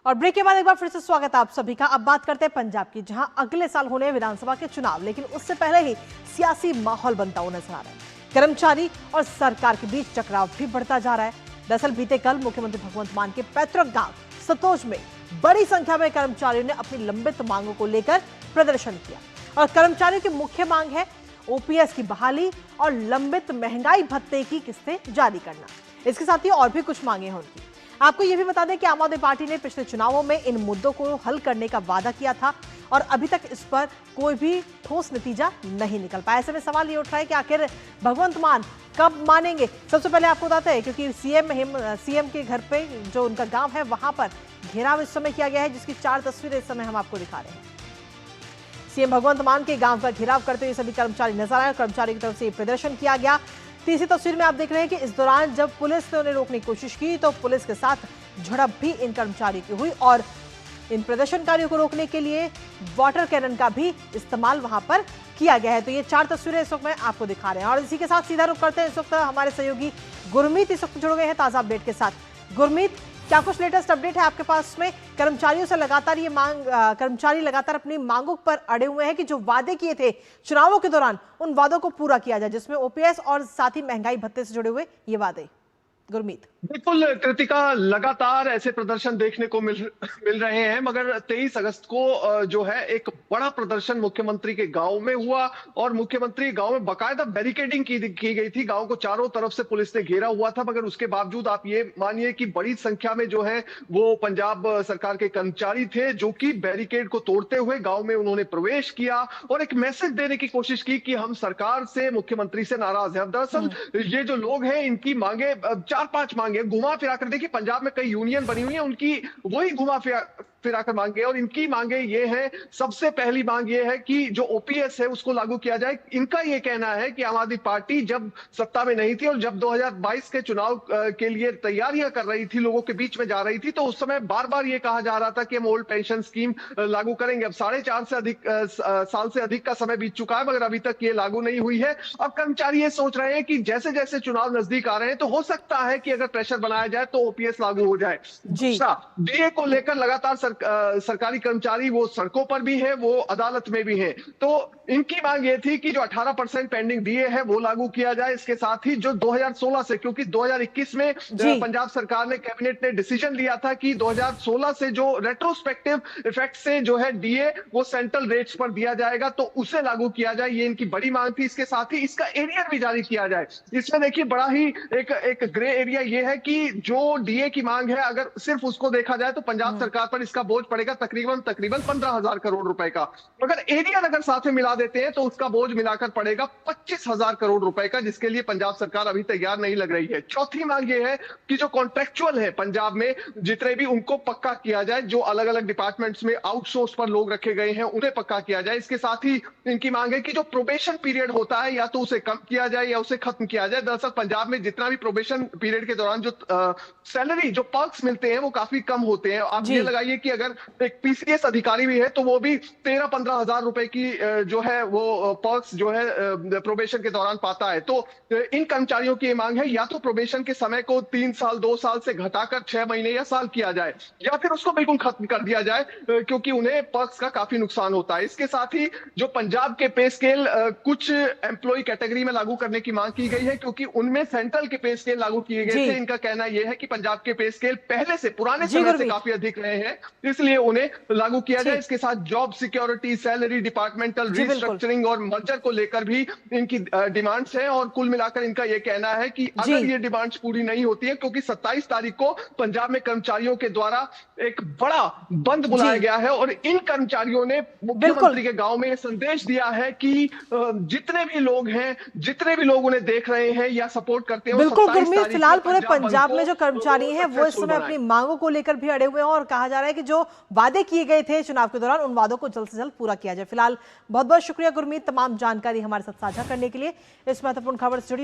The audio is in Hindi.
और ब्रेक के बाद एक बार फिर से स्वागत है आप सभी का। अब बात करते हैं पंजाब की, जहां अगले साल होने हैं विधानसभा के चुनाव, लेकिन उससे पहले ही सियासी माहौल बनता हुआ नजर आ रहा है। कर्मचारी और सरकार के बीच टकराव भी बढ़ता जा रहा है। दरअसल बीते कल मुख्यमंत्री भगवंत मान के पैतृक गांव सतोज में बड़ी संख्या में कर्मचारियों ने अपनी लंबित मांगों को लेकर प्रदर्शन किया। और कर्मचारियों की मुख्य मांग है ओपीएस की बहाली और लंबित महंगाई भत्ते की किस्तें जारी करना। इसके साथ ही और भी कुछ मांगे हैं उनकी। आपको यह भी बता दें कि आम आदमी पार्टी ने पिछले चुनावों में इन मुद्दों को हल करने का वादा किया था और अभी तक इस पर कोई भी ठोस नतीजा नहीं निकल पाया। ऐसे में सवाल ये उठ रहा है कि आखिर भगवंत मान कब मानेंगे। सबसे पहले आपको बताते हैं, क्योंकि सीएम के घर पे जो उनका गांव है वहां पर घेराव इस समय किया गया है, जिसकी 4 तस्वीरें इस समय हम आपको दिखा रहे हैं। सीएम भगवंत मान के गांव का घेराव करते हुए सभी कर्मचारी नजर आए। कर्मचारी की तरफ से प्रदर्शन किया गया। तीसरी तस्वीर में आप देख रहे हैं कि इस दौरान जब पुलिस ने उन्हें रोकने की कोशिश की तो पुलिस के साथ झड़प भी इन कर्मचारियों की हुई और इन प्रदर्शनकारियों को रोकने के लिए वाटर कैनन का भी इस्तेमाल वहां पर किया गया है। तो ये 4 तस्वीरें इस वक्त मैं आपको दिखा रहे हैं और इसी के साथ सीधा रुख करते हैं। इस वक्त हमारे सहयोगी गुरमीत इस वक्त जुड़ गए हैं ताजा अपडेट के साथ। गुरमीत, क्या कुछ लेटेस्ट अपडेट है आपके पास में? कर्मचारियों से लगातार ये कर्मचारी लगातार अपनी मांगों पर अड़े हुए हैं कि जो वादे किए थे चुनावों के दौरान उन वादों को पूरा किया जाए, जिसमें ओपीएस और साथ ही महंगाई भत्ते से जुड़े हुए ये वादे। गुरमीत। बिल्कुल कृतिका, लगातार ऐसे प्रदर्शन देखने को मिल रहे हैं, मगर 23 अगस्त को जो है एक बड़ा प्रदर्शन मुख्यमंत्री के गांव में हुआ और मुख्यमंत्री गांव में बाकायदा बैरिकेडिंग की गई थी। गांव को चारों तरफ से पुलिस ने घेरा हुआ था, मगर उसके बावजूद आप ये मानिए कि बड़ी संख्या में जो है वो पंजाब सरकार के कर्मचारी थे, जो कि बैरिकेड को तोड़ते हुए गांव में उन्होंने प्रवेश किया और एक मैसेज देने की कोशिश की कि हम सरकार से, मुख्यमंत्री से नाराज हैं। दरअसल ये जो लोग हैं, इनकी मांगे 4-5 मांगे घुमा फिरा कर, देखिए पंजाब में कई यूनियन बनी हुई है, उनकी वही घुमा फिरा कर मांगे और इनकी मांगे ये है। सबसे पहली मांग ये है कि जो ओपीएस है उसको लागू किया जाए। इनका ये कहना है कि आम आदमी पार्टी जब सत्ता में नहीं थी और जब 2022 के चुनाव के लिए तैयारियां कर रही थी, लोगों के बीच में जा रही थी, तो उस समय बार बार ये कहा जा रहा था कि हम ओल्ड पेंशन स्कीम लागू करेंगे। अब 4.5 से अधिक साल से अधिक का समय बीत चुका है, मगर अभी तक ये लागू नहीं हुई है। अब कर्मचारी ये सोच रहे हैं कि जैसे जैसे चुनाव नजदीक आ रहे हैं तो हो सकता है कि अगर प्रेशर बनाया जाए तो ओपीएस लागू हो जाए। दूसरा, डीए को लेकर लगातार सरकारी कर्मचारी वो सड़कों पर भी है, वो अदालत में भी है। तो इनकी मांग ये थी कि जो 18% पेंडिंग डीए है वो लागू किया जाए। इसके साथ ही जो 2016 से, क्योंकि 2021 में पंजाब सरकार ने, कैबिनेट ने डिसीजन लिया था कि 2016 से जो रेट्रोस्पेक्टिव इफेक्ट से जो है डीए वो सेंट्रल रेट्स पर दिया जाएगा, तो उसे लागू किया जाए। ये इनकी बड़ी मांग थी। इसके साथ ही इसका एरियर भी जारी किया जाए। इसमें देखिए बड़ा ही एक ग्रे एरिया ये है कि जो डीए की मांग है, अगर सिर्फ उसको देखा जाए तो पंजाब सरकार पर इसका बोझ पड़ेगा तकरीबन 15,000 करोड़ रुपए का। मगर एरियर अगर साथ में मिला देते हैं तो उसका बोझ मिलाकर पड़ेगा 25,000 करोड़ रुपए का, जिसके लिए पंजाब सरकार अभी तैयार नहीं लग रही है। चौथी मांग ये है कि जो कॉन्ट्रेक्चुअल है पंजाब में जितने भी, उनको पक्का किया जाए। जो अलग अलग डिपार्टमेंट्स में आउटसोर्स पर लोग रखे गए हैं उन्हें पक्का किया जाए। इसके साथ ही इनकी मांग है कि जो प्रोबेशन पीरियड होता है या तो उसे कम किया जाए या उसे खत्म किया जाए। दरअसल पंजाब में जितना भी प्रोबेशन पीरियड के दौरान जो सैलरी, जो पर्क्स मिलते हैं वो काफी कम होते हैं। आप ये लगाइए कि अगर एक पीसीएस अधिकारी भी है तो वो भी 13-15 हजार रुपए की जो है वो पर्क्स जो है प्रोबेशन के दौरान पाता है। तो इन कर्मचारियों की मांग है या तो प्रोबेशन के समय को 3 साल 2 साल से घटाकर 6 महीने या साल किया जाए, या फिर उसको बिल्कुल खत्म कर दिया जाए, क्योंकि उन्हें पर्क्स का काफी नुकसान होता है। इसके साथ ही जो पंजाब के पे स्केल कुछ एम्प्लॉय कैटेगरी में लागू करने की मांग की गई है, क्योंकि उनमें सेंट्रल के पे स्केल लागू किए गए थे। इनका कहना यह है कि पंजाब के पे स्केल पहले से, पुराने समय से काफी अधिक रहे हैं, इसलिए उन्हें लागू किया जाए। इसके साथ job security, salary, departmental restructuring और मर्जर को लेकर भी इनकी डिमांड्स हैं और कुल मिलाकर इनका यह कहना है कि अगर ये डिमांड्स पूरी नहीं होती है, क्योंकि 27 तारीख को पंजाब में कर्मचारियों के द्वारा एक बड़ा बंद बुलाया गया है और इन कर्मचारियों ने मुख्यमंत्री के गांव में यह संदेश दिया है कि जितने भी लोग हैं, जितने भी लोग उन्हें देख रहे हैं या सपोर्ट करते हैं, बिल्कुल गुरमीत, फिलहाल पूरे पंजाब में जो कर्मचारी हैं वो इस समय अपनी मांगों को लेकर भी अड़े हुए हैं और कहा जा रहा है कि जो वादे किए गए थे चुनाव के दौरान उन वादों को जल्द से जल्द पूरा किया जाए। फिलहाल बहुत बहुत शुक्रिया गुरमीत, तमाम जानकारी हमारे साथ साझा करने के लिए। इस महत्वपूर्ण खबर से जुड़ी